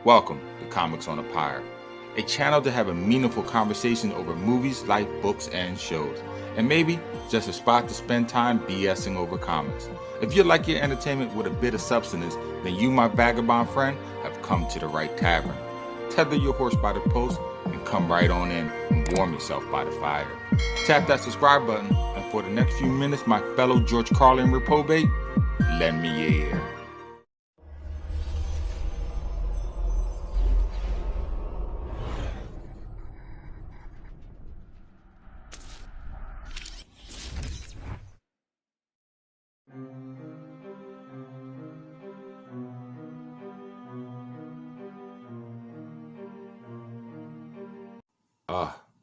Welcome to Comics on a Pyre, a channel to have a meaningful conversation over movies, life, books, and shows, and maybe just a spot to spend time BSing over comics. If you like your entertainment with a bit of substance, then you, my vagabond friend, have come to the right tavern. Tether your horse by the post and come right on in and warm yourself by the fire. Tap that subscribe button, and for the next few minutes, my fellow George Carlin reprobate, lend me your ear.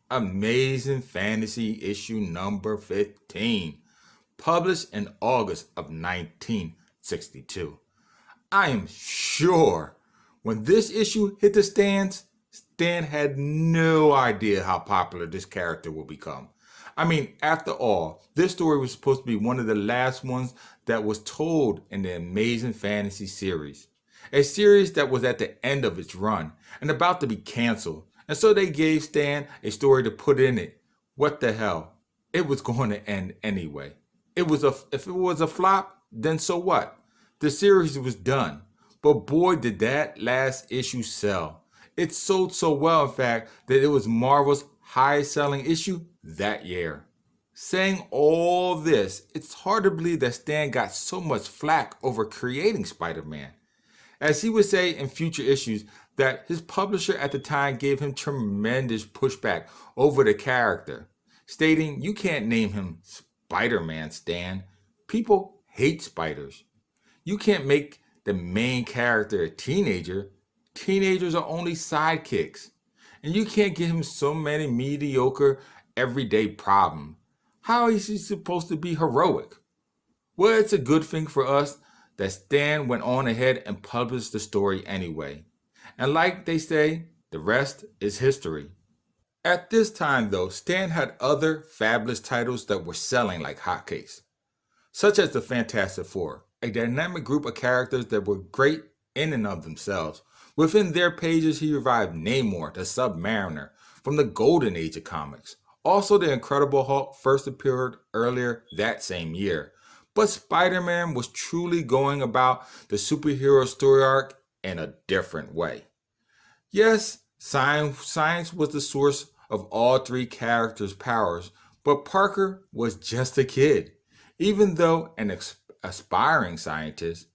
Amazing Fantasy issue number 15, published in August of 1962. I am sure when this issue hit the stands, Stan had no idea how popular this character would become. I mean, after all, this story was supposed to be one of the last ones that was told in the Amazing Fantasy series. A series that was at the end of its run and about to be canceled. And so they gave Stan a story to put in it. What the hell? It was going to end anyway. If it was a flop, then so what? The series was done. But boy, did that last issue sell. It sold so well, in fact, that it was Marvel's highest selling issue that year. Saying all this, it's hard to believe that Stan got so much flack over creating Spider-Man. As he would say in future issues, that his publisher at the time gave him tremendous pushback over the character, stating, "You can't name him Spider-Man, Stan. People hate spiders. You can't make the main character a teenager. Teenagers are only sidekicks. And you can't give him so many mediocre, everyday problems. How is he supposed to be heroic?" Well, it's a good thing for us that Stan went on ahead and published the story anyway. And like they say, the rest is history. At this time, though, Stan had other fabulous titles that were selling like hotcakes, such as the Fantastic Four, a dynamic group of characters that were great in and of themselves. Within their pages, he revived Namor, the Submariner, from the golden age of comics. Also, the Incredible Hulk first appeared earlier that same year. But Spider-Man was truly going about the superhero story arc in a different way. Yes, science was the source of all three characters' powers, but Parker was just a kid, even though an aspiring scientist.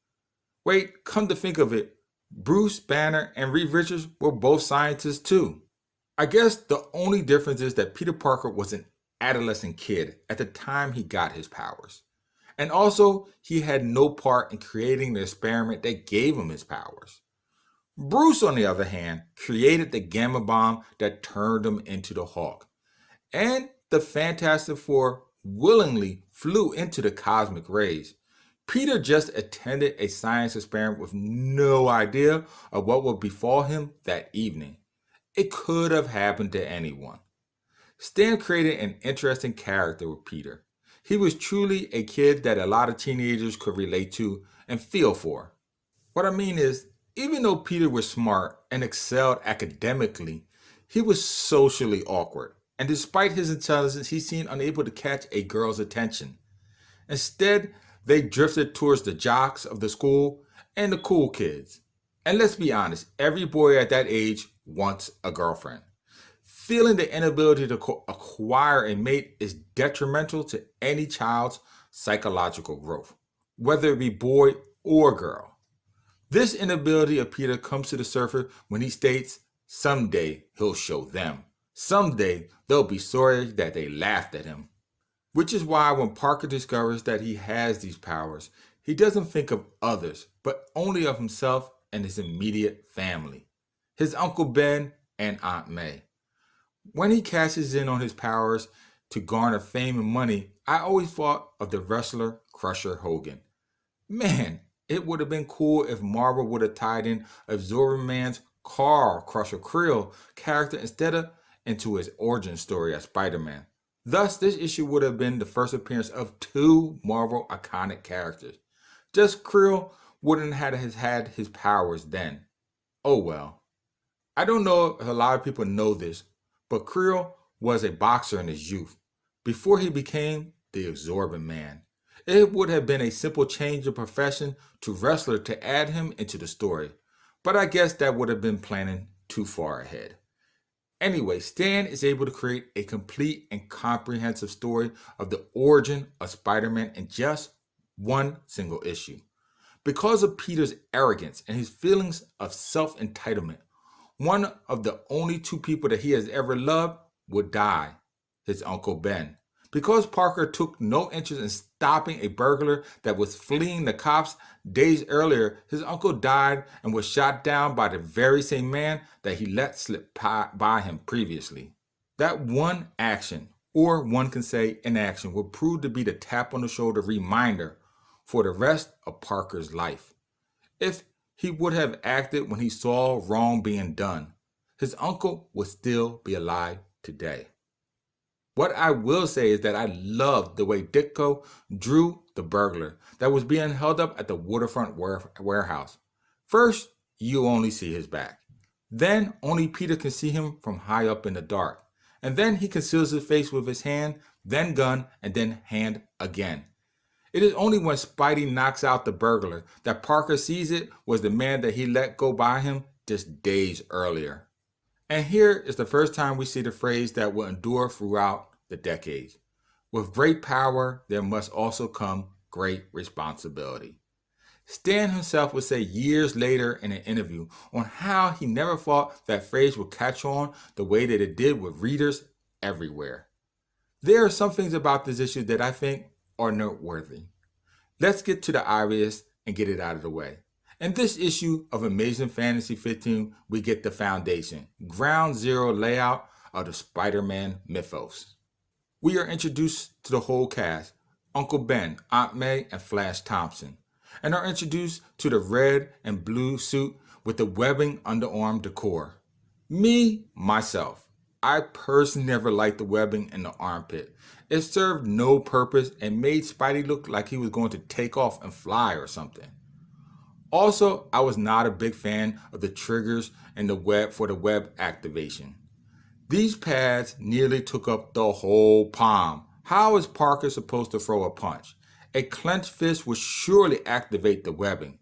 Wait, come to think of it, Bruce Banner and Reed Richards were both scientists too. I guess the only difference is that Peter Parker was an adolescent kid at the time he got his powers. And also, he had no part in creating the experiment that gave him his powers. Bruce, on the other hand, created the gamma bomb that turned him into the Hulk. And the Fantastic Four willingly flew into the cosmic rays. Peter just attended a science experiment with no idea of what would befall him that evening. It could have happened to anyone. Stan created an interesting character with Peter. He was truly a kid that a lot of teenagers could relate to and feel for. What I mean is, even though Peter was smart and excelled academically, he was socially awkward. And despite his intelligence, he seemed unable to catch a girl's attention. Instead, they drifted towards the jocks of the school and the cool kids. And let's be honest, every boy at that age wants a girlfriend. Feeling the inability to acquire a mate is detrimental to any child's psychological growth, whether it be boy or girl. This inability of Peter comes to the surface when he states, someday he'll show them. Someday they'll be sorry that they laughed at him. Which is why when Parker discovers that he has these powers, he doesn't think of others, but only of himself and his immediate family, his Uncle Ben and Aunt May. When he cashes in on his powers to garner fame and money, I always thought of the wrestler Crusher Hogan. Man, it would have been cool if Marvel would have tied in Absorbing Man's Carl Crusher Creel character instead of into his origin story as Spider-Man. Thus, this issue would have been the first appearance of two Marvel iconic characters. Just Creel wouldn't have had his powers then. Oh well. I don't know if a lot of people know this, but Creel was a boxer in his youth, before he became the Absorbent Man. It would have been a simple change of profession to wrestler to add him into the story, but I guess that would have been planning too far ahead. Anyway, Stan is able to create a complete and comprehensive story of the origin of Spider-Man in just one single issue. Because of Peter's arrogance and his feelings of self-entitlement, one of the only two people that he has ever loved would die, his Uncle Ben. Because Parker took no interest in stopping a burglar that was fleeing the cops days earlier, his uncle died and was shot down by the very same man that he let slip by him previously. That one action, or one can say inaction, would prove to be the tap on the shoulder reminder for the rest of Parker's life. If he would have acted when he saw wrong being done, his uncle would still be alive today. What I will say is that I loved the way Ditko drew the burglar that was being held up at the waterfront warehouse. First, you only see his back. Then only Peter can see him from high up in the dark. And then he conceals his face with his hand, then gun, and then hand again. It is only when Spidey knocks out the burglar that Parker sees it was the man that he let go by him just days earlier. And here is the first time we see the phrase that will endure throughout the decades. With great power, there must also come great responsibility. Stan himself would say years later in an interview on how he never thought that phrase would catch on the way that it did with readers everywhere. There are some things about this issue that I think are noteworthy. Let's get to the obvious and get it out of the way. In this issue of Amazing Fantasy 15, we get the foundation, ground zero layout of the Spider-Man mythos. We are introduced to the whole cast, Uncle Ben, Aunt May, and Flash Thompson, and are introduced to the red and blue suit with the webbing underarm decor. Myself, I personally never liked the webbing in the armpit. It served no purpose and made Spidey look like he was going to take off and fly or something. Also, I was not a big fan of the triggers and the web for the web activation. These pads nearly took up the whole palm. How is Parker supposed to throw a punch? A clenched fist would surely activate the webbing.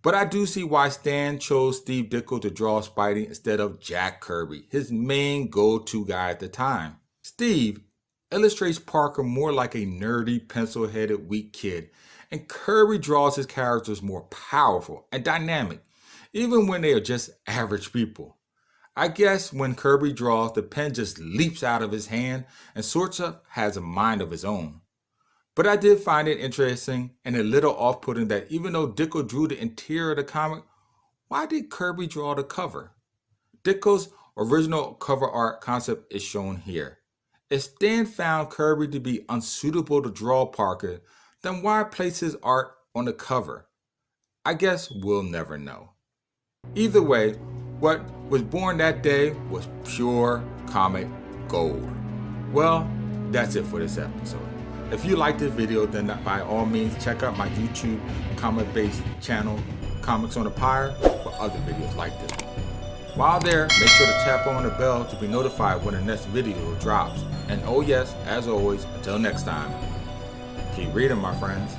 But I do see why Stan chose Steve Ditko to draw Spidey instead of Jack Kirby, his main go-to guy at the time. Steve illustrates Parker more like a nerdy, pencil-headed, weak kid, and Kirby draws his characters more powerful and dynamic, even when they are just average people. I guess when Kirby draws, the pen just leaps out of his hand and sorts of has a mind of his own. But I did find it interesting and a little off-putting that even though Ditko drew the interior of the comic, why did Kirby draw the cover? Ditko's original cover art concept is shown here. If Stan found Kirby to be unsuitable to draw Parker, then why place his art on the cover? I guess we'll never know. Either way, what was born that day was pure comic gold. Well, that's it for this episode. If you like this video, then by all means check out my YouTube comic-based channel, Comics on the Pyre, for other videos like this one. While there, make sure to tap on the bell to be notified when the next video drops. And oh yes, as always, until next time, keep reading, my friends.